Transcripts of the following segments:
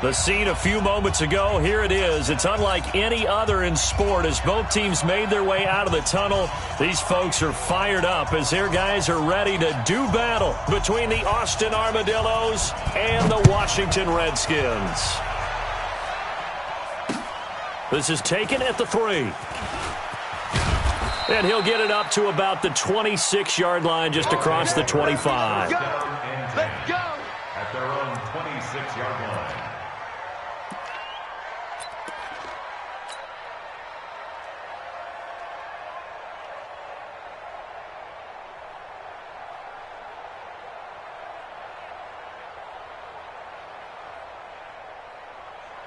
The scene a few moments ago, here it is. It's unlike any other in sport as both teams made their way out of the tunnel. These folks are fired up as their guys are ready to do battle between the Austin Armadillos and the Washington Redskins. This is taken at the 3. And he'll get it up to about the 26-yard line just across the 25. Let's go! At their own 26-yard line.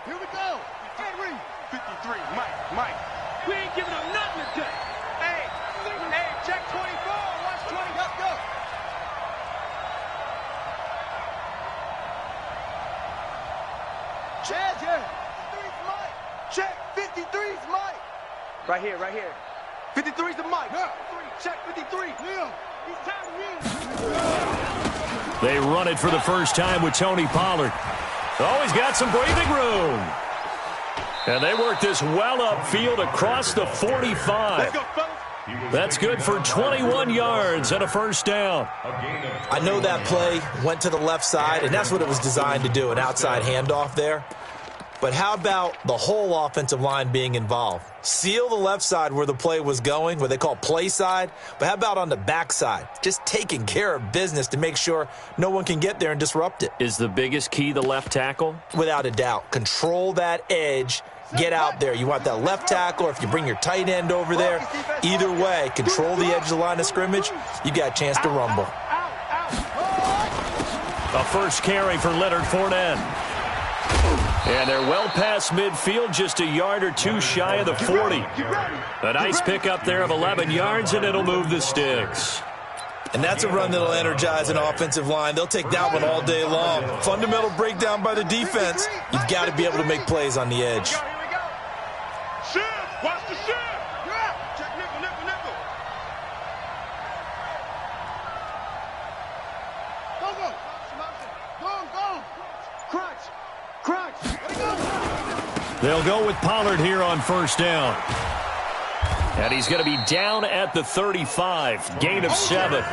Here we go. Henry. 53. Mike. We ain't giving up nothing today. Hey, check 24. Watch 20. Go. Check. 53's Mike. Check. 53's Mike. Right here. 53's the Mike. Yeah. Check 53. Yeah. He's time to win. They run it for the first time with Tony Pollard. Oh, he's got some breathing room. And they work this well upfield across the 45. Let's go, fellas. That's good for 21 yards and a first down. I know that play went to the left side, and that's what it was designed to do, an outside handoff there. But how about the whole offensive line being involved? Seal the left side where the play was going, what they call play side. But how about on the back side? Just taking care of business to make sure no one can get there and disrupt it. Is the biggest key the left tackle? Without a doubt. Control that edge. Get out there. You want that left tackle, or if you bring your tight end over there, either way, control the edge of the line of scrimmage. You got a chance to rumble. A first carry for Leonard Fournette. And they're well past midfield, just a yard or two shy of the 40. A nice pickup there of 11 yards, and it'll move the sticks. And that's a run that'll energize an offensive line. They'll take that one all day long. Fundamental breakdown by the defense. You've got to be able to make plays on the edge. Here we go. Shift. Watch the shift. Yeah. Check nickel. Go. Crunch. They'll go with Pollard here on first down. And he's going to be down at the 35. Gain of 7.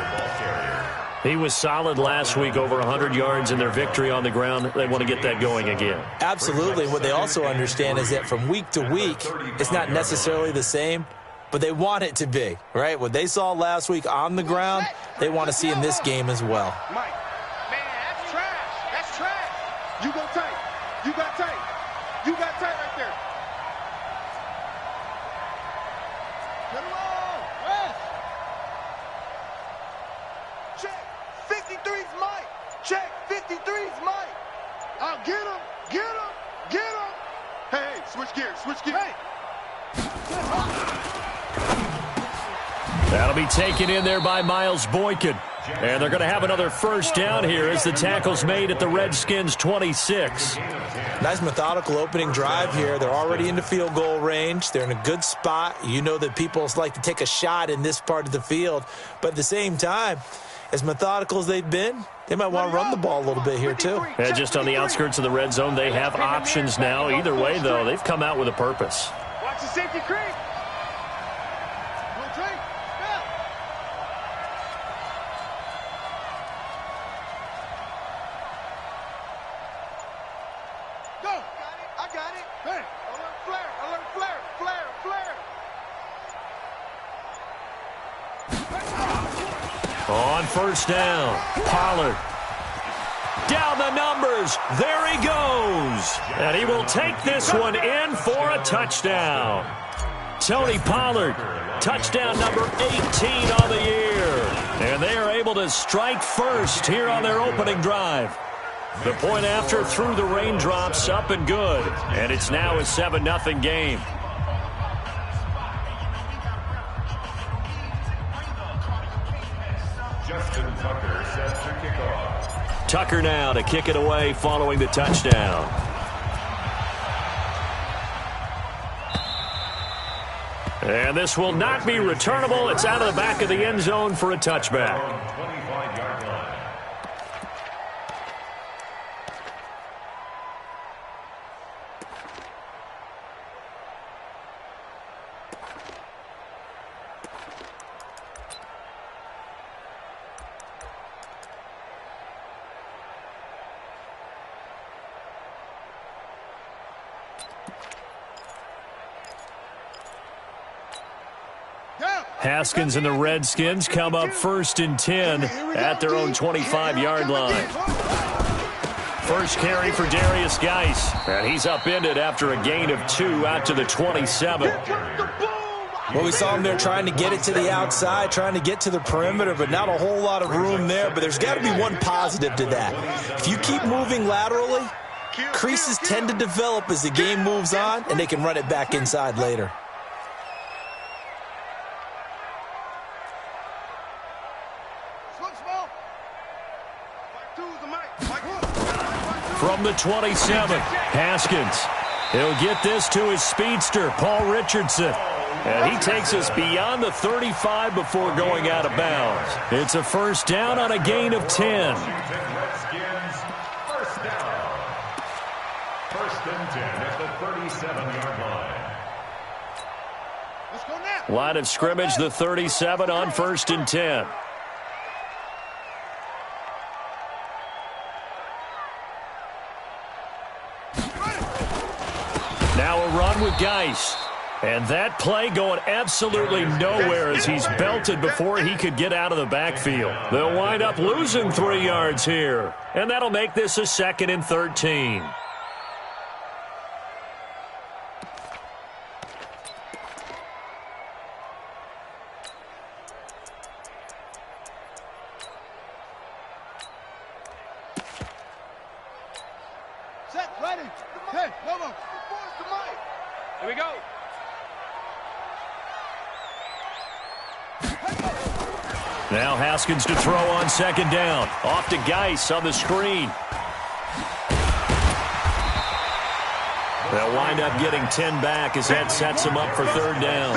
He was solid last week, over 100 yards in their victory on the ground. They want to get that going again. Absolutely. What they also understand is that from week to week, it's not necessarily the same, but they want it to be, right? What they saw last week on the ground, they want to see in this game as well. Mike, man, that's trash. You go tight. You got tight right there. Get him on. Rest. Check. 53's Mike. Check. 53's Mike. Oh, get him. Hey, switch gears. Hey. That'll be taken in there by Miles Boykin. And they're going to have another first down here as the tackle's made at the Redskins' 26. Nice methodical opening drive here. They're already into field goal range. They're in a good spot. You know that people like to take a shot in this part of the field. But at the same time, as methodical as they've been, they might want to run the ball a little bit here too. And just on the outskirts of the red zone, they have options now. Either way, though, they've come out with a purpose. Watch the safety creep. On first down, Pollard. Down the numbers. There he goes. And he will take this one in for a touchdown. Tony Pollard, touchdown number 18 on the year. And they are able to strike first here on their opening drive. The point after through the raindrops, up and good. And it's now a 7-0 game. Tucker now to kick it away following the touchdown. And this will not be returnable. It's out of the back of the end zone for a touchback. Haskins and the Redskins come up 1st and 10 at their own 25-yard line. First carry for Darius Geis, and he's upended after a gain of 2 out to the 27. Well, we saw him there trying to get it to the outside, trying to get to the perimeter, but not a whole lot of room there. But there's got to be one positive to that. If you keep moving laterally, creases tend to develop as the game moves on, and they can run it back inside later. From the 27, Haskins. He'll get this to his speedster, Paul Richardson. And he takes us beyond the 35 before going out of bounds. It's a first down on a gain of 10. Redskins, first down. 1st and 10 at the 37-yard line. Let's go now. Line of scrimmage, the 37 on 1st and 10. Now a run with Geis. And that play going absolutely nowhere as he's belted before he could get out of the backfield. They'll wind up losing 3 yards here. And that'll make this a 2nd and 13. Set, ready. Hey, no more. Here we go. Now Haskins to throw on 2nd down. Off to Geis on the screen. They'll wind up getting 10 back as that sets him up for 3rd down.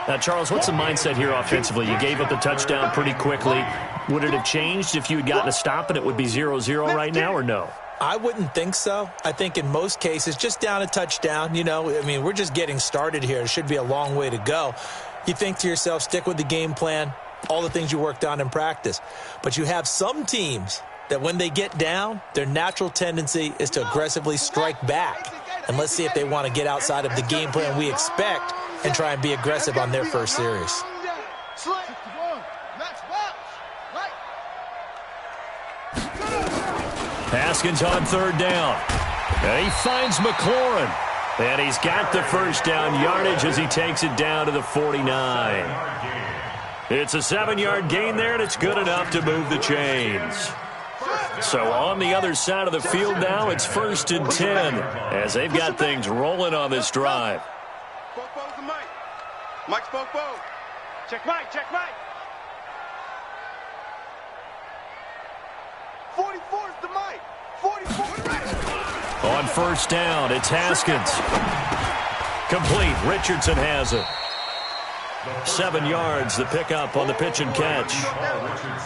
Now, Charles, what's the mindset here offensively? You gave up the touchdown pretty quickly. Would it have changed if you had gotten a stop and it would be 0-0 right now, or no? I wouldn't think so. I think in most cases, just down a touchdown, we're just getting started here. It should be a long way to go. You think to yourself, stick with the game plan, all the things you worked on in practice. But you have some teams that when they get down, their natural tendency is to aggressively strike back. And let's see if they want to get outside of the game plan we expect and try and be aggressive on their first series. Haskins on 3rd down. And he finds McLaurin. And he's got the first down yardage as he takes it down to the 49. It's a 7-yard gain there, and it's good enough to move the chains. So on the other side of the field now, it's 1st and 10 as they've got things rolling on this drive. Spoke to Mike. Mike spoke. Check Mike, check Mike. 44 is the Mike. 44 is On 1st down, it's Haskins. Complete. Richardson has it. 7 yards, the pickup on the pitch and catch.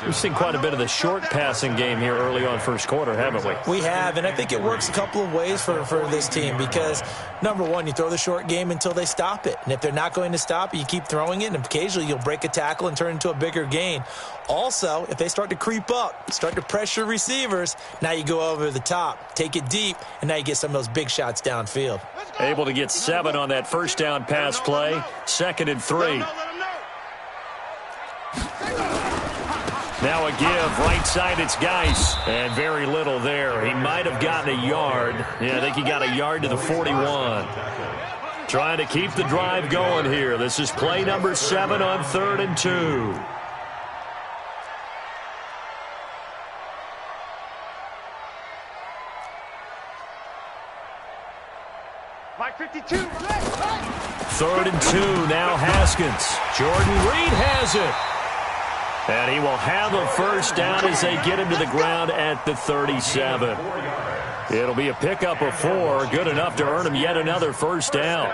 We've seen quite a bit of the short passing game here early on 1st quarter, haven't we? We have, and I think it works a couple of ways for this team because, number one, you throw the short game until they stop it. And if they're not going to stop it, you keep throwing it, and occasionally you'll break a tackle and turn into a bigger gain. Also, if they start to creep up, start to pressure receivers, now you go over the top, take it deep, and now you get some of those big shots downfield. Able to get 7 on that 1st down pass play. 2nd and 3. Now a give, right side, it's Geis. And very little there. He might have gotten a yard. Yeah, I think he got a yard to the 41. Trying to keep the drive going here. This is play number 7 on 3rd and 2. Mike 52. 3rd and 2, now Haskins. Jordan Reed has it. And he will have a first down as they get him to the ground at the 37. It'll be a pickup of 4, good enough to earn him yet another first down.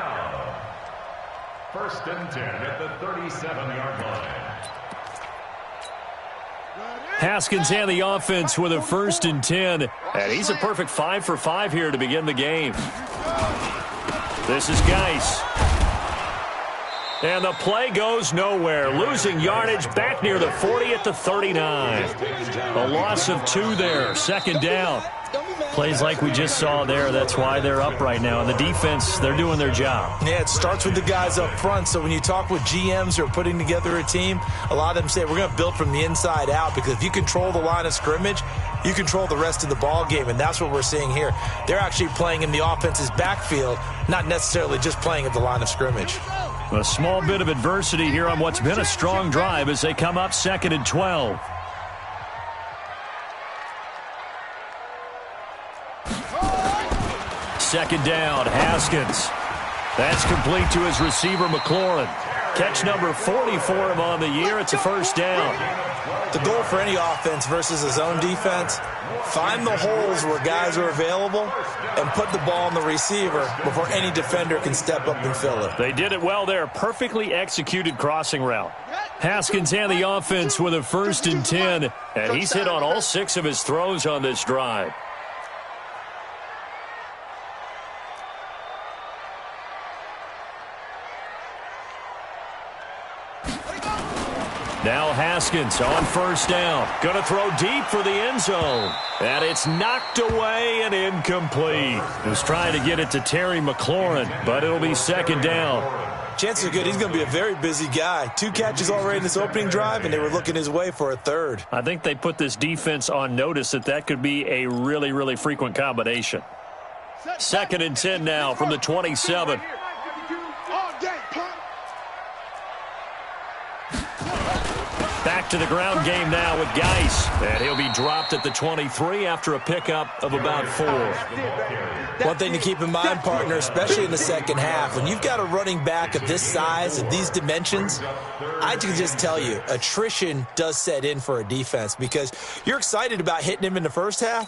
1st and 10 at the 37-yard line. Haskins and the offense with a 1st and 10. And he's a perfect 5 for 5 here to begin the game. This is Geis. And the play goes nowhere. Losing yardage back near the 40 at the 39. A loss of 2 there. Second down. Plays like we just saw there. That's why they're up right now. And the defense, they're doing their job. Yeah, it starts with the guys up front. So when you talk with GMs who are putting together a team, a lot of them say we're going to build from the inside out, because if you control the line of scrimmage, you control the rest of the ball game, and that's what we're seeing here. They're actually playing in the offense's backfield, not necessarily just playing at the line of scrimmage. A small bit of adversity here on what's been a strong drive as they come up 2nd and 12. Second down, Haskins. That's complete to his receiver, McLaurin. Catch number 40 for him on the year. It's a first down. The goal for any offense versus a zone defense, find the holes where guys are available and put the ball on the receiver before any defender can step up and fill it. They did it well there. Perfectly executed crossing route. Haskins and the offense with a 1st and 10, and he's hit on all 6 of his throws on this drive. Now Haskins on 1st down. Going to throw deep for the end zone. And it's knocked away and incomplete. He was trying to get it to Terry McLaurin, but it'll be 2nd down. Chances are good he's going to be a very busy guy. 2 catches already in this opening drive, and they were looking his way for a 3rd. I think they put this defense on notice that could be a really, really frequent combination. 2nd and 10 now from the 27. Back to the ground game now with Geis. And he'll be dropped at the 23 after a pickup of about 4. One thing to keep in mind, partner, especially in the second half, when you've got a running back of this size, of these dimensions, I can just tell you, attrition does set in for a defense, because you're excited about hitting him in the first half.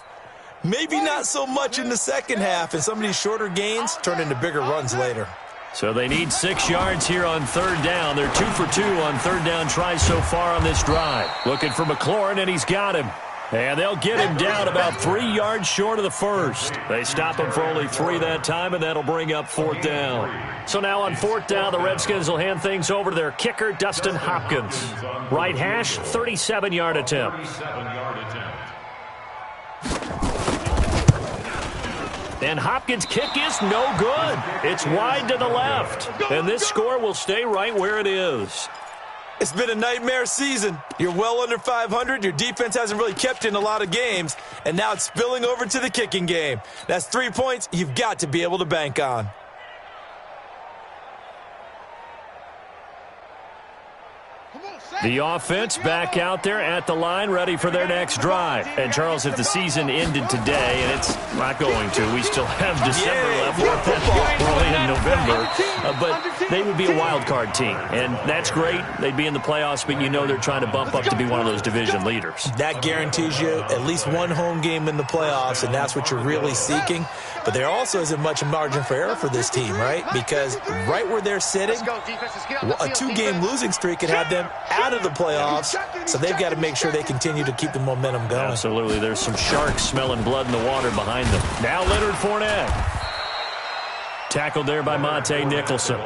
Maybe not so much in the second half, and some of these shorter gains turn into bigger runs later. So they need 6 yards here on 3rd down. They're 2 for 2 on 3rd down tries so far on this drive. Looking for McLaurin, and he's got him. And they'll get him down about 3 yards short of the 1st. They stop him for only 3 that time, and that'll bring up 4th down. So now on 4th down, the Redskins will hand things over to their kicker, Dustin Hopkins. Right hash, 37-yard attempt. And Hopkins' kick is no good. It's wide to the left. And this score will stay right where it is. It's been a nightmare season. You're well under 500. Your defense hasn't really kept you in a lot of games. And now it's spilling over to the kicking game. That's 3 points you've got to be able to bank on. The offense back out there at the line, ready for their next drive. And, Charles, if the season ended today, and it's not going to, we still have December left. We're only in November. But they would be a wild card team, and that's great. They'd be in the playoffs, but you know they're trying to bump up to be one of those division leaders. That guarantees you at least one home game in the playoffs, and that's what you're really seeking. But there also isn't much margin for error for this team, right? Because right where they're sitting, a 2-game losing streak could have them out of the playoffs, so they've got to make sure they continue to keep the momentum going. Absolutely. There's some sharks smelling blood in the water behind them. Now Leonard Fournette. Tackled there by Monte Nicholson.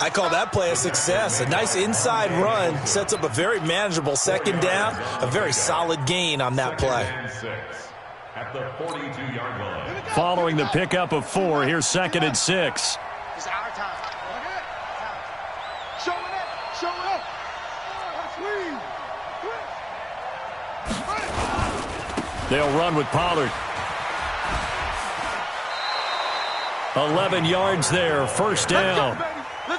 I call that play a success. A nice inside run sets up a very manageable 2nd down, a very solid gain on that play. At the 42-yard line. Following the pickup of 4, here's 2nd and 6. It's our time. Show it up. Show it up. They'll run with Pollard. 11 yards there, 1st down.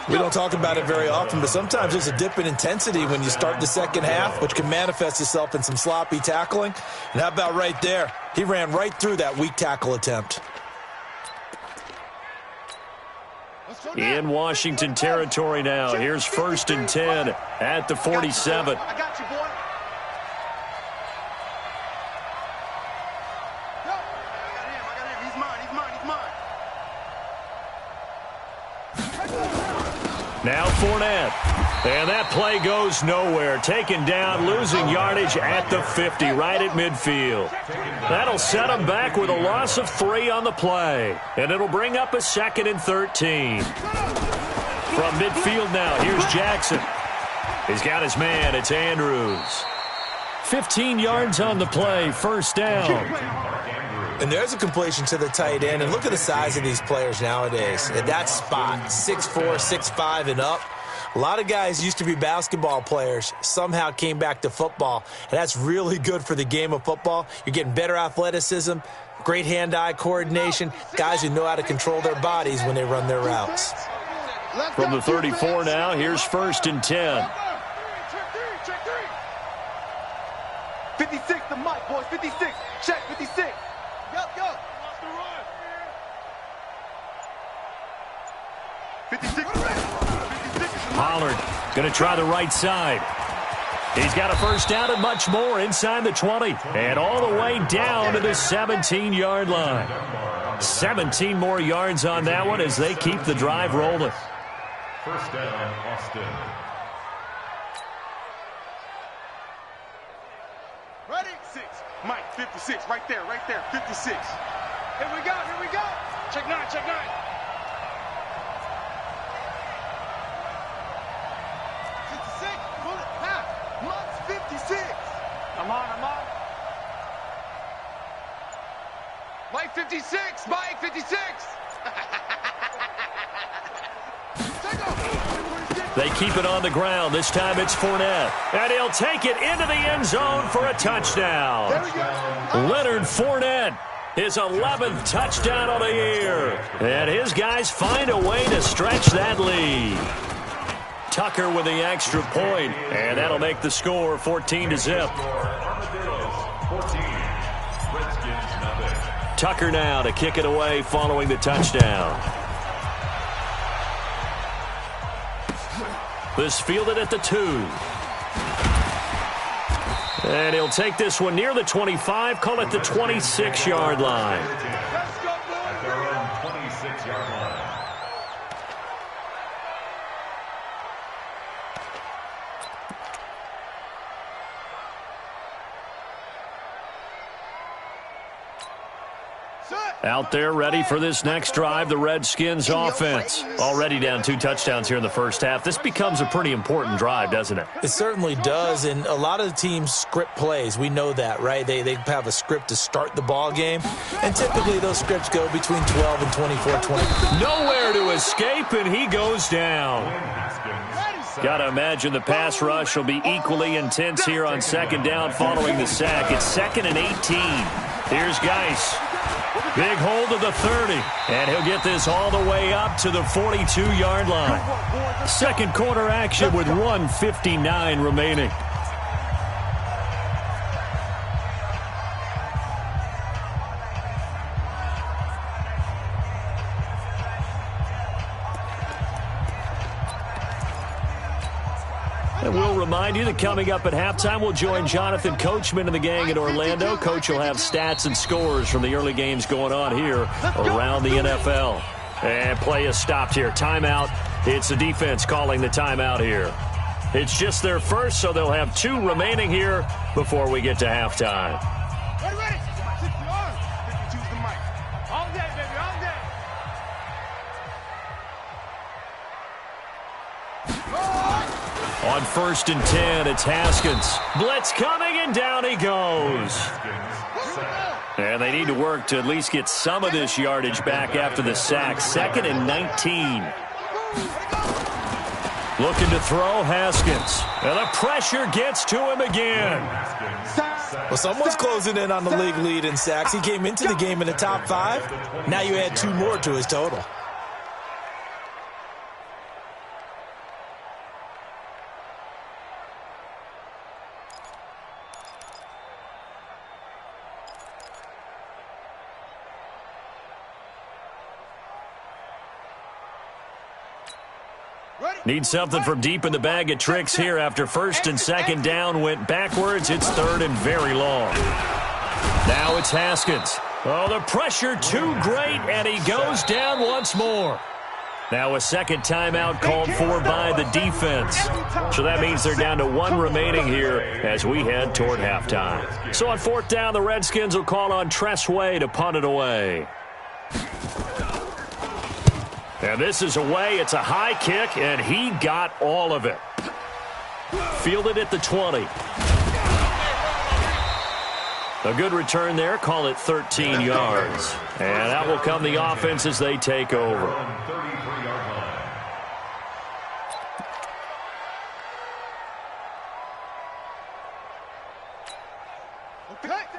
We don't talk about it very often, but sometimes there's a dip in intensity when you start the second half, which can manifest itself in some sloppy tackling. And how about right there? He ran right through that weak tackle attempt. In Washington territory now. Here's 1st and 10 at the 47. I got you, boy. I got him. He's mine. Now Fournette. And that play goes nowhere. Taken down, losing yardage at the 50, right at midfield. That'll set him back with a loss of 3 on the play. And it'll bring up a 2nd and 13. From midfield now, here's Jackson. He's got his man. It's Andrews. 15 yards on the play, first down. And there's a completion to the tight end. And look at the size of these players nowadays. At that spot, 6'4", 6'5", and up. A lot of guys used to be basketball players, somehow came back to football. And that's really good for the game of football. You're getting better athleticism, great hand-eye coordination, guys who know how to control their bodies when they run their routes. From the 34 now, here's 1st and 10. 56 to Mike, boys. 56. Check 56. Go. 56. Pollard going to try the right side. He's got a first down and much more inside the 20. And all the way down to the 17-yard line. 17 more yards on that one as they keep the drive rolling. First down, Austin. Ready? 6. Mike, 56. Right there. 56. Here we go. Check 9. 56. Pull it. Half. Mike's 56. I'm on. Mike 56. Mike 56. They keep it on the ground. This time it's Fournette. And he'll take it into the end zone for a touchdown. Leonard Fournette, his 11th touchdown of the year. And his guys find a way to stretch that lead. Tucker with the extra point, and that'll make the score 14-0. Tucker now to kick it away following the touchdown. This fielded at the 2. And he'll take this one near the 25, call it the 26-yard line. At their own 26-yard line. Out there ready for this next drive, the Redskins offense. Already down 2 touchdowns here in the first half. This becomes a pretty important drive, doesn't it? It certainly does, and a lot of the teams script plays. We know that, right? They have a script to start the ball game, and typically those scripts go between 12 and 24-20. Nowhere to escape, and he goes down. Got to imagine the pass rush will be equally intense here on 2nd down following the sack. It's 2nd and 18. Here's Geis. Big hold of the 30, and he'll get this all the way up to the 42-yard line. Second quarter action with 1:59 remaining. And we'll remind you that coming up at halftime, we'll join Jonathan Coachman and the gang in Orlando. Coach will have stats and scores from the early games going on here around the NFL. And play is stopped here. Timeout. It's the defense calling the timeout here. It's just their first, so they'll have 2 remaining here before we get to halftime. Ready. 60 yards. 52's the mic. All day, baby, all day. On 1st and 10, it's Haskins. Blitz coming, and down he goes. And they need to work to at least get some of this yardage back after the sack. 2nd and 19. Looking to throw, Haskins. And the pressure gets to him again. Well, someone's closing in on the league lead in sacks. He came into the game in the top 5. Now you add 2 more to his total. Need something from deep in the bag of tricks here after 1st and 2nd down went backwards. It's 3rd and very long. Now it's Haskins. Oh, the pressure too great, and he goes down once more. Now a second timeout called for by the defense. So that means they're down to one remaining here as we head toward halftime. So on fourth down, the Redskins will call on Tressway to punt it away. And this is away. It's a high kick, and he got all of it. Fielded at the 20. A good return there. Call it 13 yards. And out will come the offense as they take over.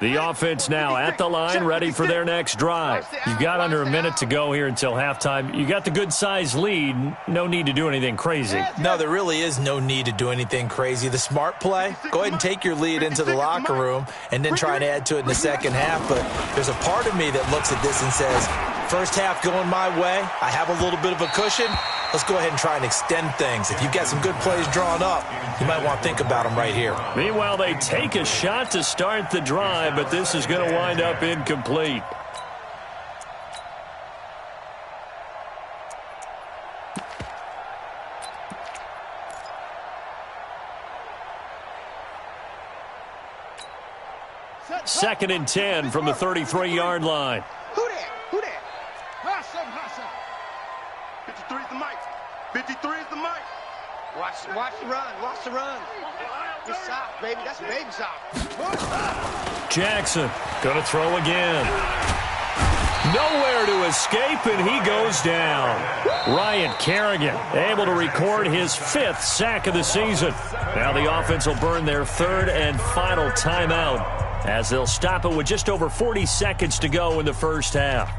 The offense now at the line, ready for their next drive. You've got under a minute to go here until halftime. You got the good-sized lead. No need to do anything crazy. No, there really is no need to do anything crazy. The smart play, go ahead and take your lead into the locker room and then try and add to it in the second half. But there's a part of me that looks at this and says, first half going my way, I have a little bit of a cushion. Let's go ahead and try and extend things. If you've got some good plays drawn up, you might want to think about them right here. Meanwhile, they take a shot to start the drive, but this is going to wind up incomplete. Second and 10 from the 33-yard line. Who that? Who that? 53 is the mic. 53 is the mic. Watch the run. Watch the run. It's soft, baby. That's baby soft. Jackson going to throw again. Nowhere to escape, and he goes down. Ryan Kerrigan able to record his 5th sack of the season. Now the offense will burn their 3rd and final timeout as they'll stop it with just over 40 seconds to go in the first half.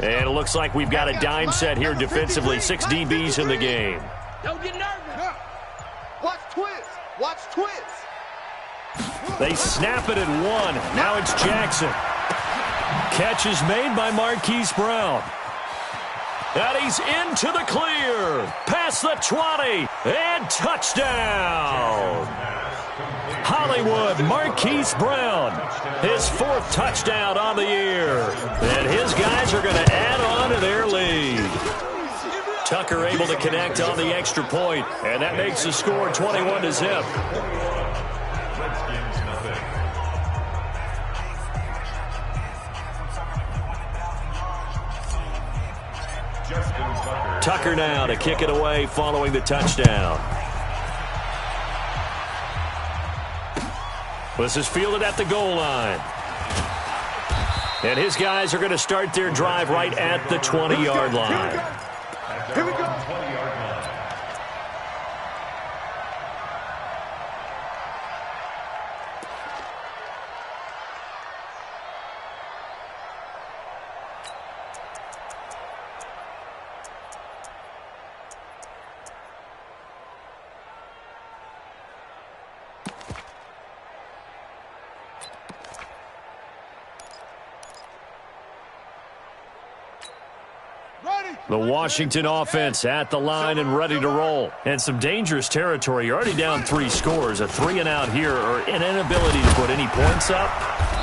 And it looks like we've got a dime set here defensively. 6 DBs in the game. Don't get nervous. Watch twist. Watch twist. They snap it at 1. Now it's Jackson. Catch is made by Marquise Brown. And he's into the clear. Past the 20. And touchdown. Hollywood, Marquise Brown. His 4th touchdown on the year. And his guys are going to add on to their lead. Tucker able to connect on the extra point, and that makes the score 21-0. Tucker now to kick it away following the touchdown. This is fielded at the goal line. And his guys are going to start their drive right at the 20-yard line. Here we go. The Washington offense at the line and ready to roll. And some dangerous territory. You're already down 3 scores. A 3-and-out here or an inability to put any points up.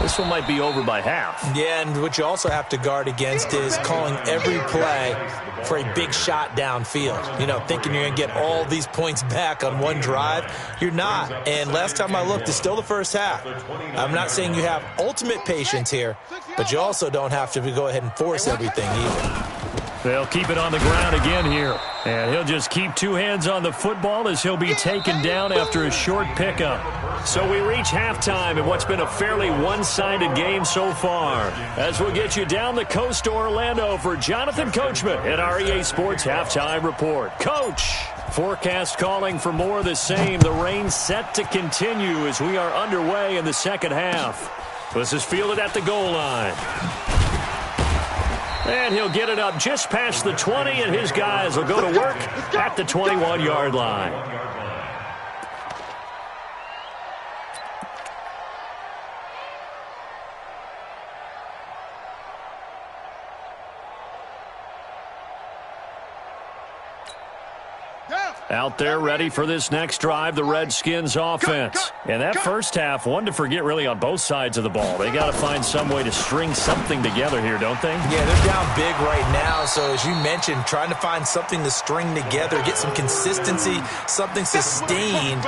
This one might be over by half. Yeah, and what you also have to guard against is calling every play for a big shot downfield. You know, thinking you're going to get all these points back on one drive. You're not. And last time I looked, it's still the first half. I'm not saying you have ultimate patience here, but you also don't have to go ahead and force everything either. They'll keep it on the ground again here. And he'll just keep 2 hands on the football as he'll be taken down after a short pickup. So we reach halftime in what's been a fairly one-sided game so far. As we'll get you down the coast to Orlando for Jonathan Coachman at our EA Sports Halftime Report. Coach, forecast calling for more of the same. The rain set to continue as we are underway in the second half. This is fielded at the goal line. And he'll get it up just past the 20, and his guys will go to work at the 21-yard line. Out there ready for this next drive, the Redskins offense. And that first half, one to forget really on both sides of the ball. They got to find some way to string something together here, don't they? Yeah, they're down big right now. So as you mentioned, trying to find something to string together, get some consistency, something sustained,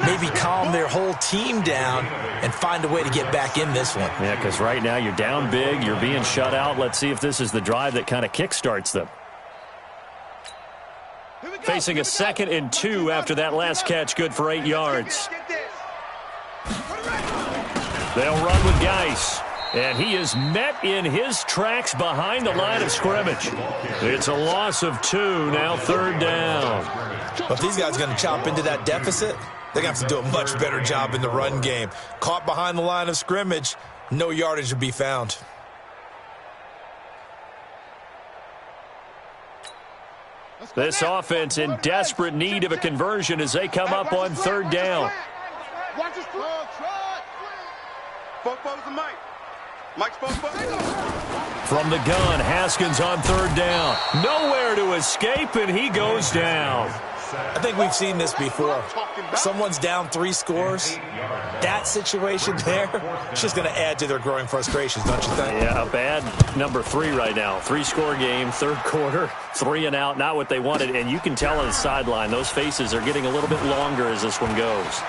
maybe calm their whole team down and find a way to get back in this one. Yeah, because right now you're down big, you're being shut out. Let's see if this is the drive that kind of kickstarts them. Facing a 2nd and 2 after that last catch, good for 8 yards. They'll run with Geis, and he is met in his tracks behind the line of scrimmage. It's a loss of 2, now 3rd down. But if these guys are going to chop into that deficit, they're going to have to do a much better job in the run game. Caught behind the line of scrimmage, no yardage to be found. This offense in desperate need of a conversion as they come up on 3rd down. From the gun, Haskins on 3rd down. Nowhere to escape, and he goes down. I think we've seen this before. Someone's down 3 scores. That situation there, it's just going to add to their growing frustrations, don't you think? Yeah, a bad number 3 right now. 3-score game, 3rd quarter, 3 and out, not what they wanted. And you can tell on the sideline, those faces are getting a little bit longer as this one goes.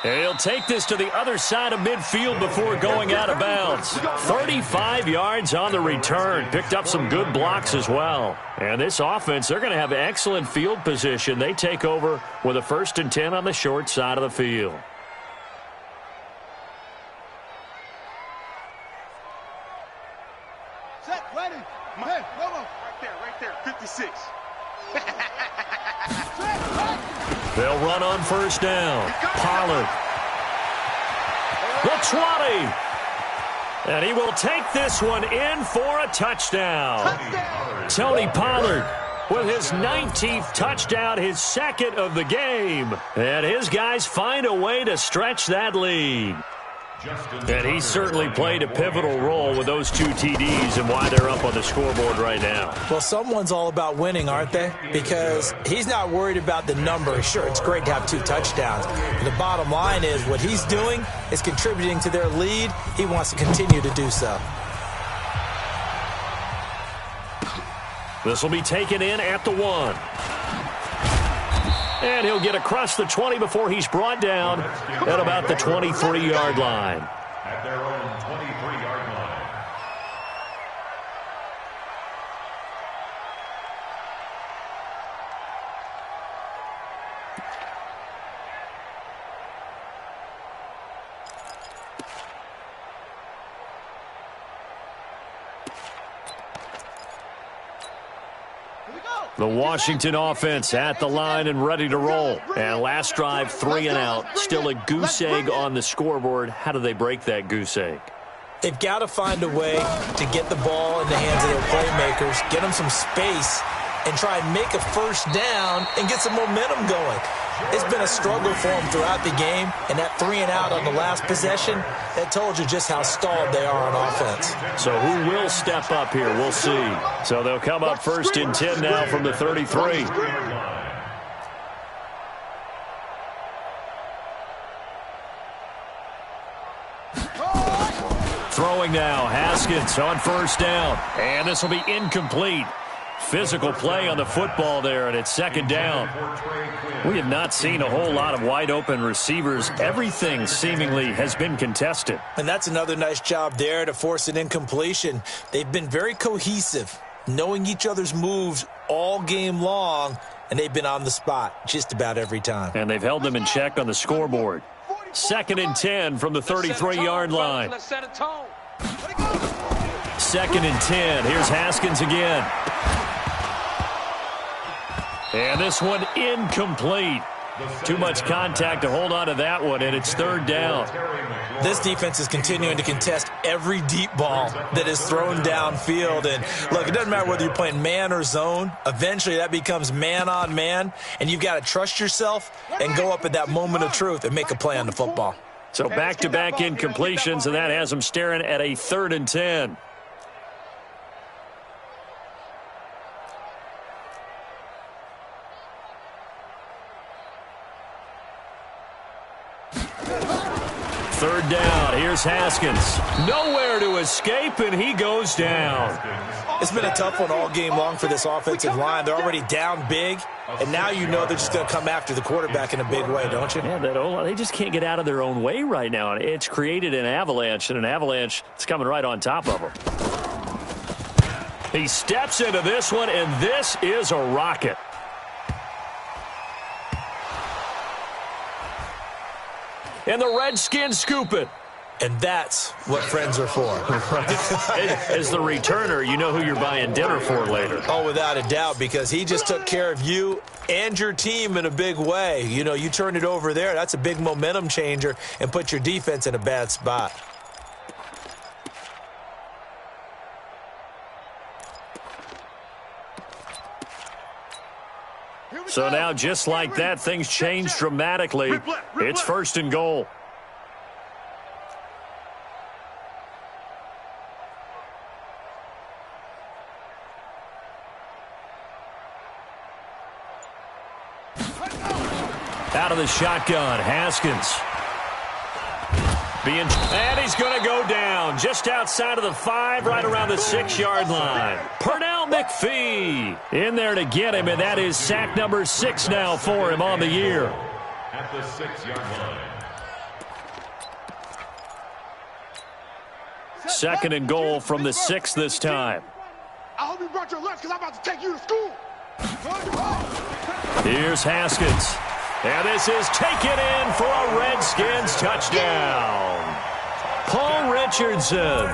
And he'll take this to the other side of midfield before going out of bounds. 35 yards on the return. Picked up some good blocks as well. And this offense, they're going to have excellent field position. They take over with a 1st and 10 on the short side of the field. Set, ready. Hey, right there, 56. They'll run on 1st down. Pollard. The 20. And he will take this one in for a touchdown. Tony Pollard with his 19th touchdown, his 2nd of the game. And his guys find a way to stretch that lead. And he certainly played a pivotal role with those 2 TDs and why they're up on the scoreboard right now. Well, someone's all about winning, aren't they? Because he's not worried about the number. Sure, it's great to have 2 touchdowns. But the bottom line is what he's doing is contributing to their lead. He wants to continue to do so. This will be taken in at the 1. And he'll get across the 20 before he's brought down at about the 23-yard line. At their own 23-yard line. The Washington offense at the line and ready to roll. And last drive, 3 and out. Still a goose egg on the scoreboard. How do they break that goose egg? They've got to find a way to get the ball in the hands of their playmakers, get them some space, and try and make a 1st down and get some momentum going. It's been a struggle for them throughout the game, and that 3 and out on the last possession, that told you just how stalled they are on offense. So who will step up here? We'll see. So they'll come up 1st and 10 now from the 33. Throwing now, Haskins on 1st down. And this will be incomplete. Physical play on the football there, and it's 2nd down. We have not seen a whole lot of wide-open receivers. Everything seemingly has been contested. And that's another nice job there to force an incompletion. They've been very cohesive, knowing each other's moves all game long, and they've been on the spot just about every time. And they've held them in check on the scoreboard. 2nd and 10 from the 33-yard line. 2nd and 10. Here's Haskins again. And this one incomplete. Too much contact to hold on to that one, and it's third down. This defense is continuing to contest every deep ball that is thrown downfield. And, look, it doesn't matter whether you're playing man or zone. Eventually, that becomes man on man, and you've got to trust yourself and go up at that moment of truth and make a play on the football. So back-to-back incompletions, and that has them staring at a 3rd and 10. Third down. Here's Haskins. Nowhere to escape, and he goes down. It's been a tough one all game long for this offensive line. They're already down big, and now you know they're just going to come after the quarterback in a big way, don't you? Yeah, they just can't get out of their own way right now. It's created an avalanche, and an avalanche is coming right on top of them. He steps into this one, and this is a rocket. And the Redskins scoop it. And that's what friends are for. As the returner, you know who you're buying dinner for later. Oh, without a doubt, because he just took care of you and your team in a big way. You know, you turn it over there, that's a big momentum changer and put your defense in a bad spot. So now, just like that, things change dramatically. It's 1st and goal. Out of the shotgun, Haskins. And he's going to go down just outside of the 5, right around the 6-yard line. Pernell McPhee in there to get him, and that is sack number 6 now for him on the year. At the 6-yard line. 2nd and goal from the 6 this time. I hope you brought your lunch because I'm about to take you to school. Here's Haskins. And this is taken in for a Redskins touchdown. Paul Richardson,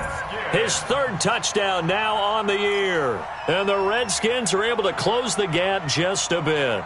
his 3rd touchdown now on the year. And the Redskins are able to close the gap just a bit.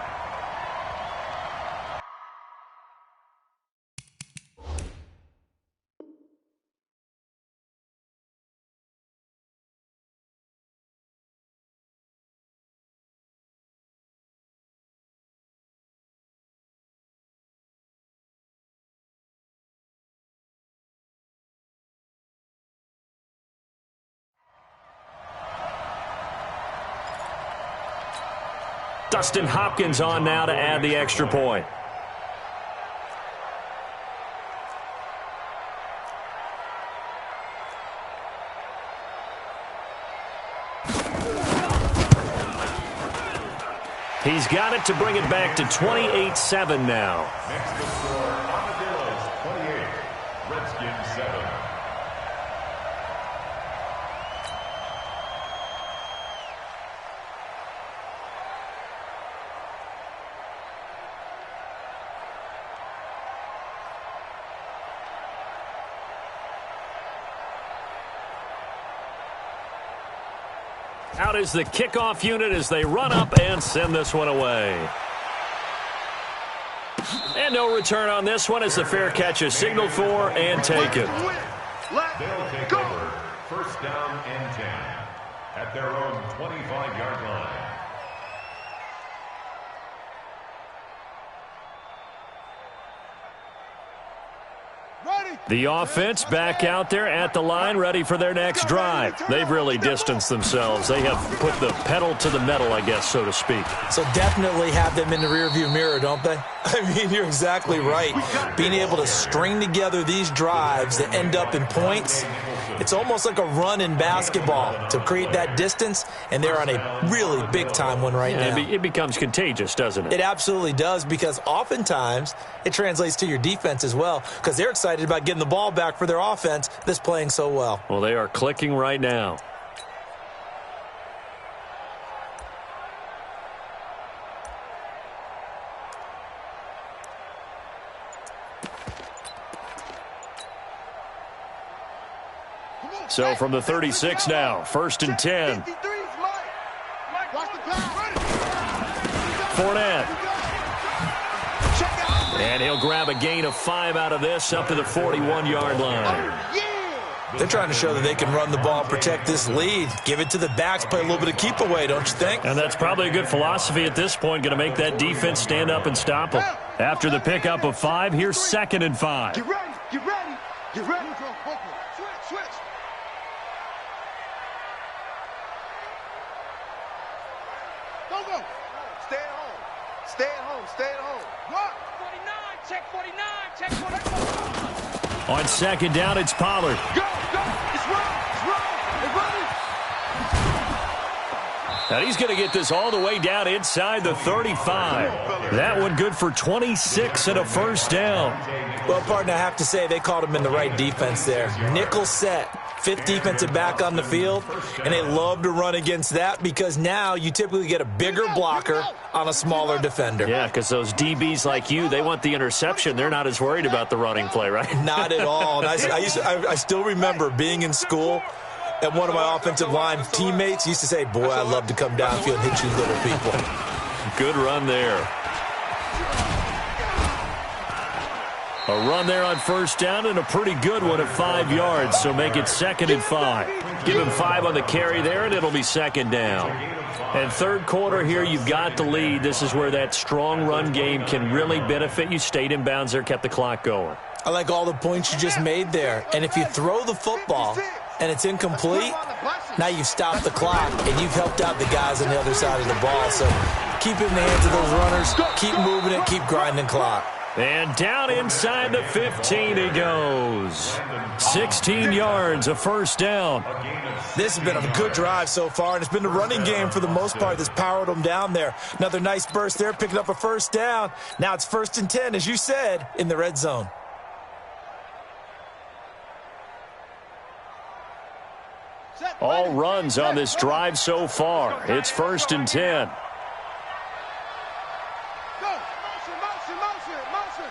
Dustin Hopkins on now to add the extra point. He's got it to bring it back to 28-7 now. Next to score, Armadillos 28, Redskins 7. Out is the kickoff unit as they run up and send this one away. And no return on this one as the fair catch is signaled for and taken. They'll take over 1st down and 10 at their own 25-yard line. The offense back out there at the line, ready for their next drive. They've really distanced themselves. They have put the pedal to the metal, I guess, so to speak. So definitely have them in the rearview mirror, don't they? I mean, you're exactly right. Being able to string together these drives that end up in points, it's almost like a run in basketball to create that distance, and they're on a really big-time one right now. It becomes contagious, doesn't it? It absolutely does, because oftentimes it translates to your defense as well, because they're excited about getting the ball back for their offense that's playing so well. Well, they are clicking right now. So from the 36 now, 1st and 10. Fournette. And he'll grab a gain of 5 out of this up to the 41-yard line. They're trying to show that they can run the ball and protect this lead. Give it to the backs, play a little bit of keep away, don't you think? And that's probably a good philosophy at this point, going to make that defense stand up and stop them. After the pickup of 5, here's 2nd and 5. Get ready, get ready, get ready. Switch. Go. Stay at home. What? 49, check 49. On 2nd down, it's Pollard. Go. It's wrong. They're running. And he's going to get this all the way down inside the 35. That one good for 26 and a first down. Well, partner, I have to say they called him in the right defense there. Nickel set, 5th defensive back on the field, and they love to run against that because now you typically get a bigger blocker on a smaller defender. Yeah, because those DBs like you, they want the interception. They're not as worried about the running play, right? Not at all. And I still remember being in school, and one of my offensive line teammates used to say, boy, I love to come downfield and hit you little people. Good run there. A run there on first down and a pretty good one at 5 yards, so make it 2nd and 5. Give him 5 on the carry there, and it'll be 2nd down. And 3rd quarter here, you've got the lead. This is where that strong run game can really benefit you. Stayed in bounds there, kept the clock going. I like all the points you just made there. And if you throw the football and it's incomplete, now you've stopped the clock and you've helped out the guys on the other side of the ball. So keep it in the hands of those runners, keep moving it, keep grinding clock. And down inside the 15 he goes. 16 yards, a first down. This has been a good drive so far, and it's been the running game for the most part that's powered them down there. Another nice burst there, picking up a first down. Now it's 1st and 10, as you said, in the red zone. All runs on this drive so far. It's 1st and 10. Motion.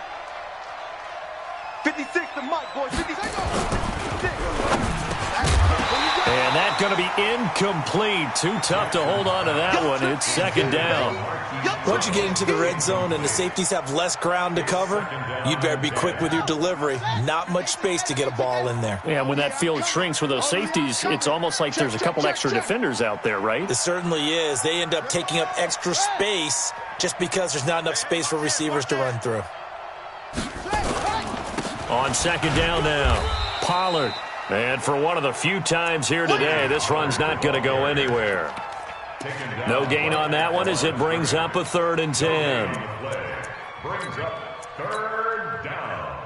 56 to Mike, boys. 56. And that's going to be incomplete. Too tough to hold on to that one. It's 2nd down. Once you get into the red zone and the safeties have less ground to cover, you'd better be quick with your delivery. Not much space to get a ball in there. Yeah, when that field shrinks with those safeties, it's almost like there's a couple extra defenders out there, right? It certainly is. They end up taking up extra space just because there's not enough space for receivers to run through. On 2nd down now, Pollard. And for one of the few times here today, this run's not going to go anywhere. No gain on that one as it brings up a 3rd and 10. Brings up 3rd down.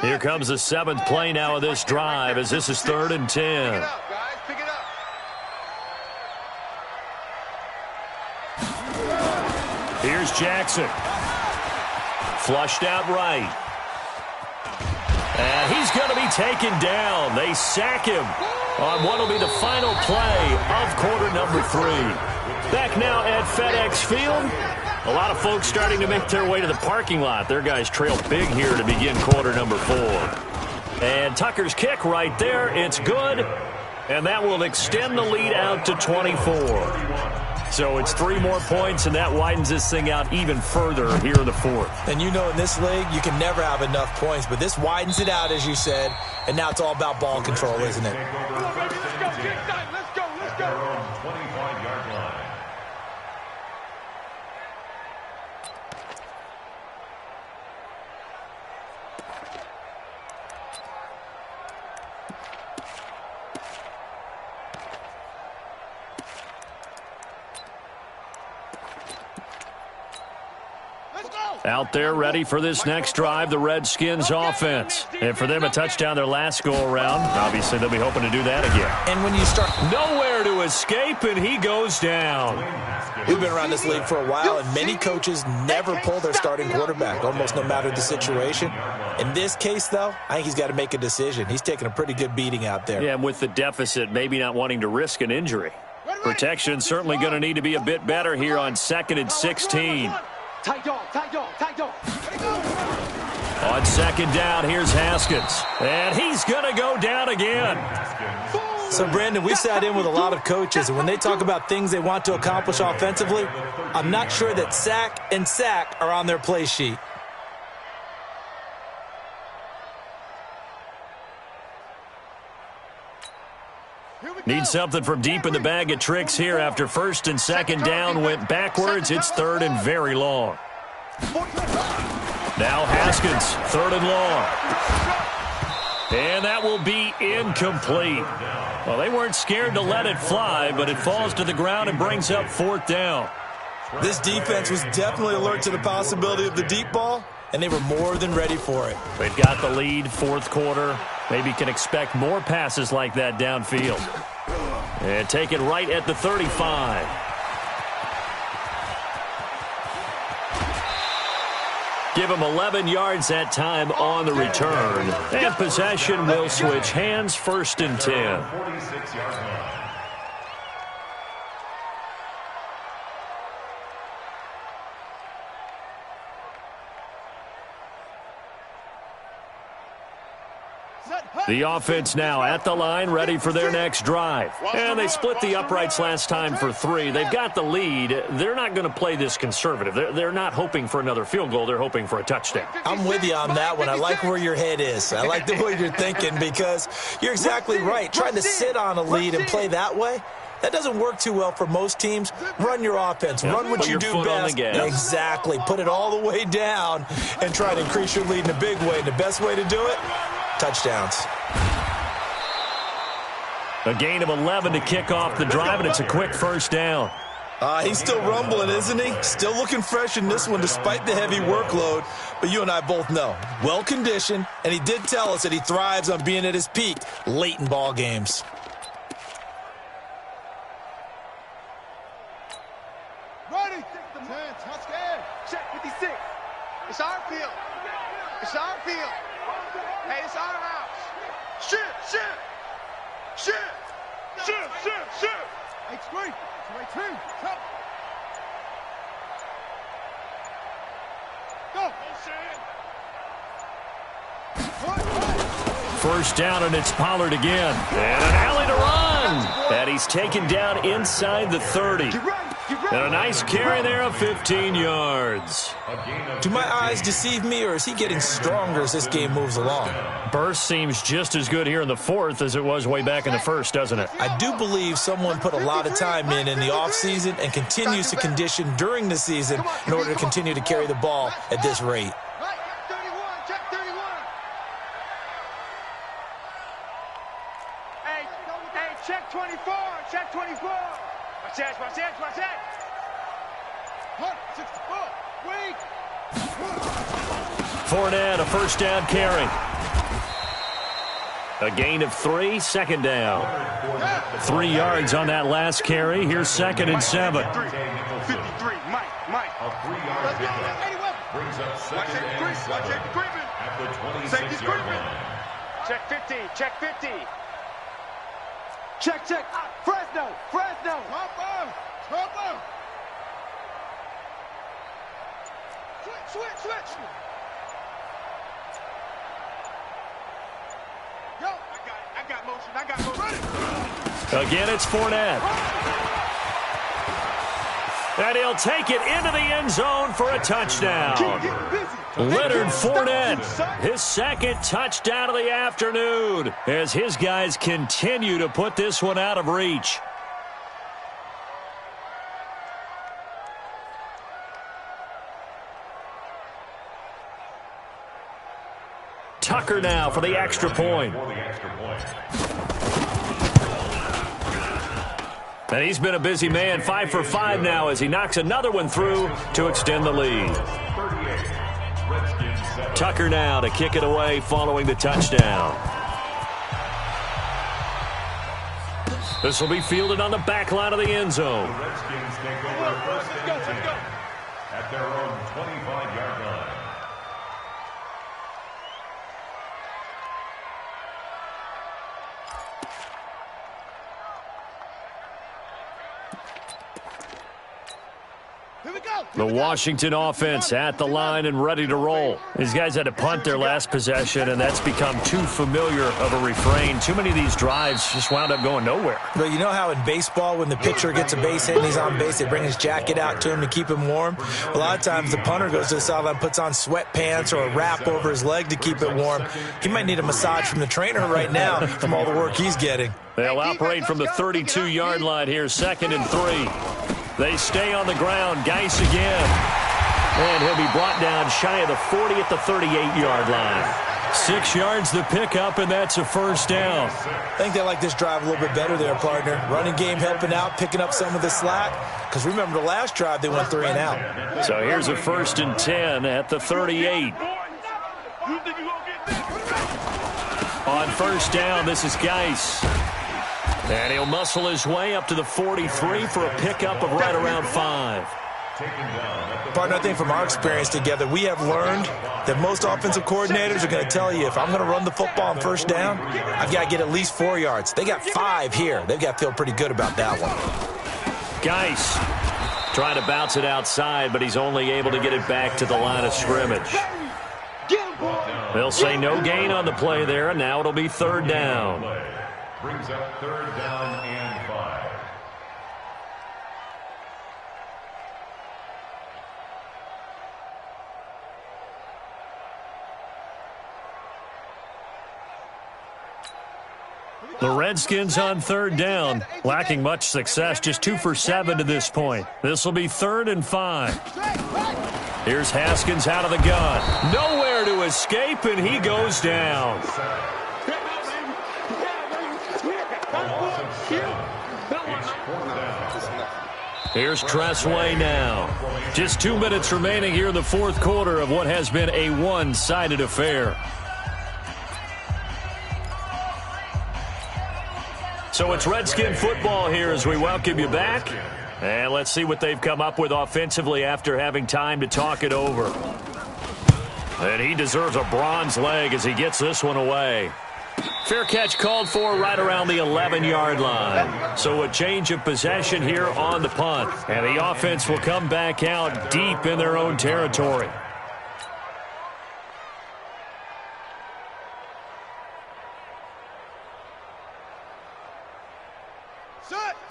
Here comes the 7th play now of this drive as this is 3rd and 10. Pick it up. Here's Jackson. Flushed out right. And he's going to be taken down. They sack him on what will be the final play of quarter number 3. Back now at FedEx Field. A lot of folks starting to make their way to the parking lot. Their guys trail big here to begin quarter number 4. And Tucker's kick right there. It's good. And that will extend the lead out to 24. So it's 3 more points, and that widens this thing out even further here in the 4th. And you know in this league, you can never have enough points, but this widens it out, as you said, and now it's all about ball control, isn't it? Let's go. 25-yard line. Out there ready for this next drive, the Redskins offense. And for them, a touchdown their last go-around. Obviously, they'll be hoping to do that again. And when you start... Nowhere to escape, and he goes down. We've been around this league for a while, and many coaches never pull their starting quarterback, almost no matter the situation. In this case, though, I think he's got to make a decision. He's taking a pretty good beating out there. Yeah, and with the deficit, maybe not wanting to risk an injury. Protection certainly going to need to be a bit better here on 2nd and 16. Tight dog. On second down, here's Haskins. And he's going to go down again. So, Brandon, we sat in with a lot of coaches, and when they talk about things they want to accomplish offensively, I'm not sure that sack and sack are on their play sheet. Need something from deep in the bag of tricks here after first and second down went backwards. It's third and very long. Now Haskins, third and long. And that will be incomplete. Well, they weren't scared to let it fly, but it falls to the ground and brings up fourth down. This defense was definitely alert to the possibility of the deep ball, and they were more than ready for it. They've got the lead, fourth quarter. Maybe can expect more passes like that downfield. And take it right at the 35. Give him 11 yards that time on the return. And possession will switch hands, first and 10. 46-yard line. The offense now at the line, ready for their next drive. And they split the uprights last time for 3. They've got the lead. They're not going to play this conservative. They're not hoping for another field goal. They're hoping for a touchdown. I'm with you on that one. I like where your head is. I like the way you're thinking because you're exactly right. Trying to sit on a lead and play that way, that doesn't work too well for most teams. Run your offense. Run what you do best. Exactly. Put it all the way down and try to increase your lead in a big way. And the best way to do it, touchdowns. A gain of 11 to kick off the drive, and it's a quick first down. He's still rumbling, isn't he? Still looking fresh in this one despite the heavy workload. But you and I both know, well-conditioned, and he did tell us that he thrives on being at his peak late in ball games. Ready. 10, touchdown. Check 56. It's our field. It's our field. Hey, it's our house. Shoot. It's great. It's right team. Come. Go. First down, and it's Pollard again. And an alley to run. And he's taken down inside the 30. And a nice carry there of 15 yards. Do my eyes deceive me, or is he getting stronger as this game moves along? Burst seems just as good here in the fourth as it was way back in the first, doesn't it? I do believe someone put a lot of time in the offseason and continues to condition during the season in order to continue to carry the ball at this rate. Hey, check 24. Check 24. Watch that. Wait. Fournette, a first down carry. A gain of 3, second down. 3 yards on that last carry. Here's second and 7. 53, Mike. A 3-yard pickup brings up second and 7 at the 26-yard line. Check 50. Check. Fresno. Trumper. Switch. Yo, I got motion. Again, it's Fournette. And he'll take it into the end zone for a touchdown. Leonard Fournette, his second touchdown of the afternoon, as his guys continue to put this one out of reach. Tucker now for the extra point. And he's been a busy man, 5 for 5 now as he knocks another one through to extend the lead. Tucker now to kick it away following the touchdown. This will be fielded on the back line of the end zone. The Redskins take over first and 10 at their own 25-yard line. Here we go. The Washington offense at the line and ready to roll. These guys had to punt their last possession, and that's become too familiar of a refrain. Too many of these drives just wound up going nowhere. But you know how in baseball, when the pitcher gets a base hit and he's on base, they bring his jacket out to him to keep him warm? A lot of times the punter goes to the sideline, puts on sweatpants or a wrap over his leg to keep it warm. He might need a massage from the trainer right now from all the work he's getting. They'll operate from the 32-yard line here, 2nd and 3. They stay on the ground. Geis again. And he'll be brought down shy of the 40 at the 38-yard line. 6 yards the pickup, and that's a first down. I think they like this drive a little bit better there, partner. Running game helping out, picking up some of the slack. Because remember, the last drive, they went 3 and out. So here's a 1st and 10 at the 38. On first down, this is Geis. And he'll muscle his way up to the 43 for a pickup of right around 5. Partner, I think from our experience together, we have learned that most offensive coordinators are going to tell you, if I'm going to run the football on first down, I've got to get at least 4 yards. They got 5 here. They've got to feel pretty good about that one. Geis trying to bounce it outside, but he's only able to get it back to the line of scrimmage. They'll say no gain on the play there, and now it'll be 3rd down. Brings up 3rd down and 5. The Redskins on 3rd down, lacking much success, just 2 for 7 to this point. This will be 3rd and 5. Here's Haskins out of the gun. Nowhere to escape, and he goes down. Here's Tressway now. Just 2 minutes remaining here in the 4th quarter of what has been a one-sided affair. So it's Redskin football here as we welcome you back. And let's see what they've come up with offensively after having time to talk it over. And he deserves a bronze leg as he gets this one away. Fair catch called for right around the 11-yard line. So a change of possession here on the punt. And the offense will come back out deep in their own territory.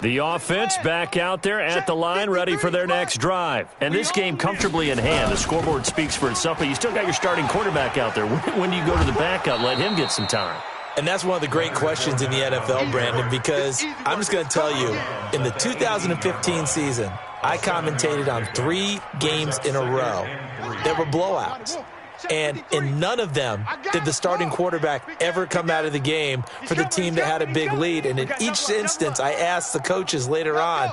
The offense back out there at the line, ready for their next drive. And this game comfortably in hand. The scoreboard speaks for itself, but you still got your starting quarterback out there. When do you go to the backup? Let him get some time. And that's one of the great questions in the NFL, Brandon, because I'm just going to tell you, in the 2015 season, I commentated on 3 games in a row that were blowouts. And in none of them did the starting quarterback ever come out of the game for the team that had a big lead. And in each instance, I asked the coaches later on,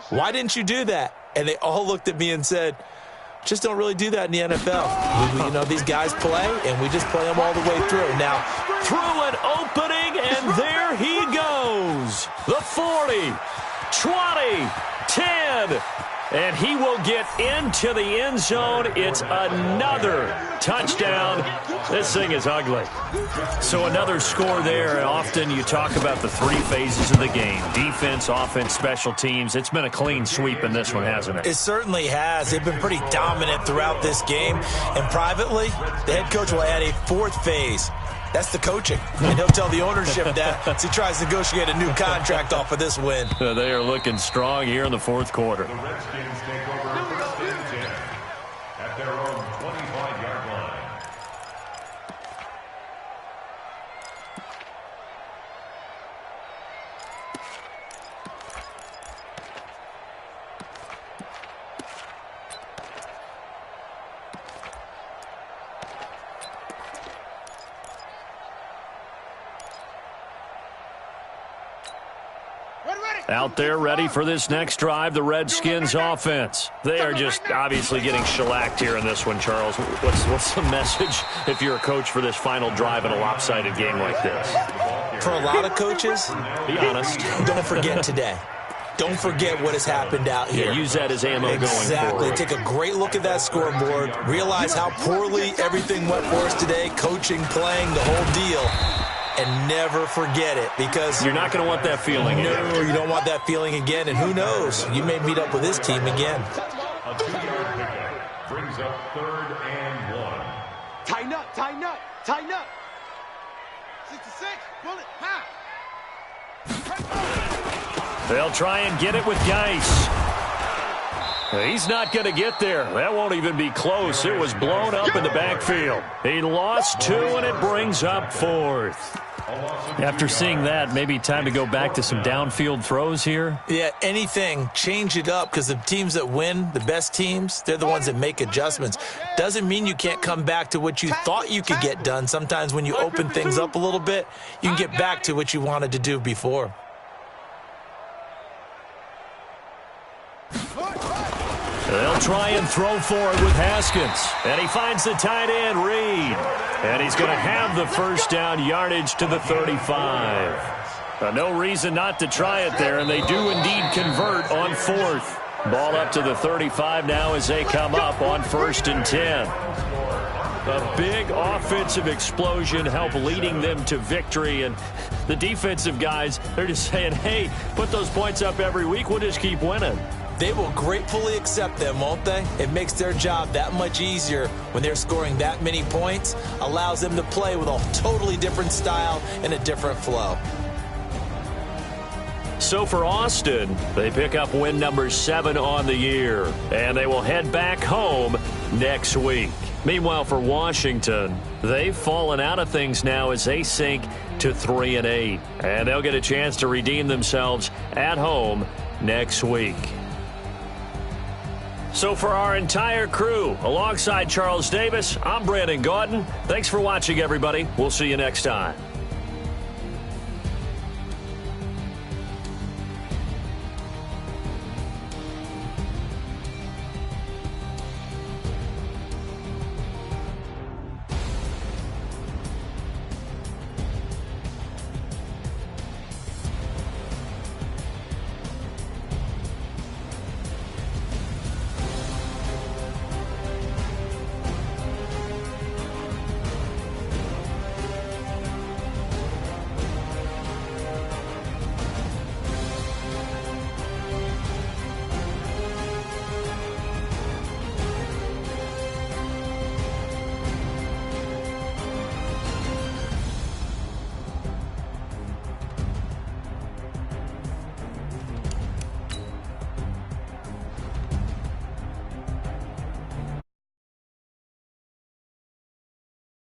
why didn't you do that? And they all looked at me and said, just don't really do that in the NFL. You know, these guys play, and we just play them all the way through. Now, through an opening, and there he goes. The 40, 20, 10. And he will get into the end zone. It's another touchdown. This thing is ugly. So another score there. Often you talk about the 3 phases of the game. Defense, offense, special teams. It's been a clean sweep in this one, hasn't it? It certainly has. They've been pretty dominant throughout this game. And privately, the head coach will add a 4th phase. That's the coaching. And he'll tell the ownership that as he tries to negotiate a new contract off of this win. They are looking strong here in the 4th quarter. The Redskins take over 1st and 10 at their own 25-yard line. Out there ready for this next drive, the Redskins offense. They are just obviously getting shellacked here in this one, Charles. What's the message if you're a coach for this final drive in a lopsided game like this? For a lot of coaches, be honest, don't forget today. Don't forget what has happened out here. Yeah, use that as ammo going forward. Exactly. Take a great look at that scoreboard. Realize how poorly everything went for us today. Coaching, playing, the whole deal. And never forget it, because you're not going to want that feeling again. No, you don't want that feeling again. And who knows? You may meet up with this team again. A 2-yard brings up 3rd and 1. Tighten up, tighten up, tighten up. 66, bullet, ha! They'll try and get it with Geis. He's not going to get there. That won't even be close. It was blown up in the backfield. He lost 2, and it brings up 4th. After seeing that, maybe time to go back to some downfield throws here. Yeah, anything. Change it up, because the teams that win, the best teams, they're the ones that make adjustments. Doesn't mean you can't come back to what you thought you could get done. Sometimes when you open things up a little bit, you can get back to what you wanted to do before. They'll try and throw for it with Haskins. And he finds the tight end, Reed. And he's going to have the first down yardage to the 35. No reason not to try it there, and they do indeed convert on 4th. Ball up to the 35 now as they come up on 1st and 10. A big offensive explosion helped leading them to victory, and the defensive guys, they're just saying, hey, put those points up every week, we'll just keep winning. They will gratefully accept them, won't they? It makes their job that much easier when they're scoring that many points, allows them to play with a totally different style and a different flow. So for Austin, they pick up win number 7 on the year, and they will head back home next week. Meanwhile, for Washington, they've fallen out of things now as they sink to 3-8, and they'll get a chance to redeem themselves at home next week. So for our entire crew, alongside Charles Davis, I'm Brandon Gaudin. Thanks for watching, everybody. We'll see you next time.